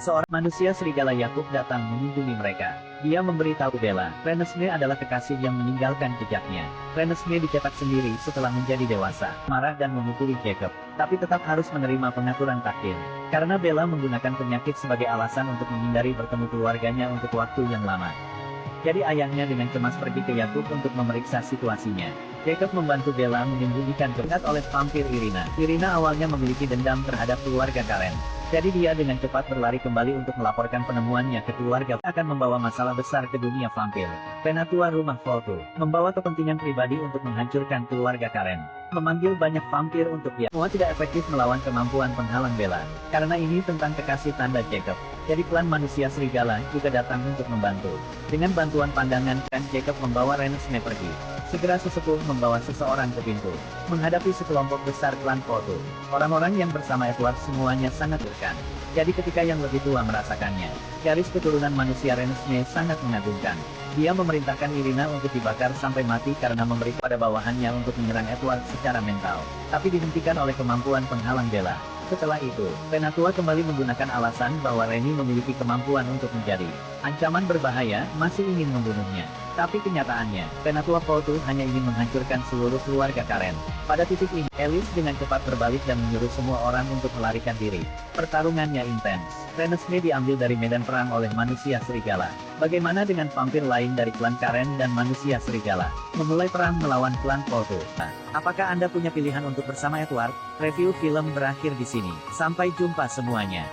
Seorang manusia serigala Yakub datang mengunjungi mereka. Dia memberitahu Bella, Renesmee adalah kekasih yang meninggalkan jejaknya. Renesmee dicetak sendiri setelah menjadi dewasa, marah dan memukuli Jacob, tapi tetap harus menerima pengaturan takdir. Karena Bella menggunakan penyakit sebagai alasan untuk menghindari bertemu keluarganya untuk waktu yang lama. Jadi ayahnya dengan cemas pergi ke Yakub untuk memeriksa situasinya. Jacob membantu Bella menyembunyikan kebenaran oleh vampir Irina. Irina awalnya memiliki dendam terhadap keluarga Karen. Jadi dia dengan cepat berlari kembali untuk melaporkan penemuannya ke keluarga akan membawa masalah besar ke dunia vampir. Penatua rumah Voltu membawa kepentingan pribadi untuk menghancurkan keluarga Karen. Memanggil banyak vampir untuk dia. Semua tidak efektif melawan kemampuan penghalang Bella. Karena ini tentang kekasih tanda Jacob. Jadi klan manusia serigala juga datang untuk membantu. Dengan bantuan pandangan, Jacob membawa Renesmee pergi. Segera sesepuh membawa seseorang ke pintu. Menghadapi sekelompok besar klan Voltu. Orang-orang yang bersama Edward semuanya sangat berkan. Jadi ketika yang lebih tua merasakannya, garis keturunan manusia Renesmee sangat mengagumkan. Dia memerintahkan Irina untuk dibakar sampai mati karena memberi pada bawahannya untuk menyerang Edward secara mental. Tapi dihentikan oleh kemampuan penghalang Bella. Setelah itu, Penatua kembali menggunakan alasan bahwa Reni memiliki kemampuan untuk menjadi ancaman berbahaya, masih ingin membunuhnya. Tapi kenyataannya, Penatua Voltu hanya ingin menghancurkan seluruh keluarga Karen. Pada titik ini, Alice dengan cepat berbalik dan menyuruh semua orang untuk melarikan diri. Pertarungannya intens. Renesmee diambil dari medan perang oleh manusia serigala. Bagaimana dengan vampir lain dari klan Karen dan manusia serigala? Memulai perang melawan klan Voltu. Apakah Anda punya pilihan untuk bersama Edward? Review film berakhir di sini. Sampai jumpa semuanya.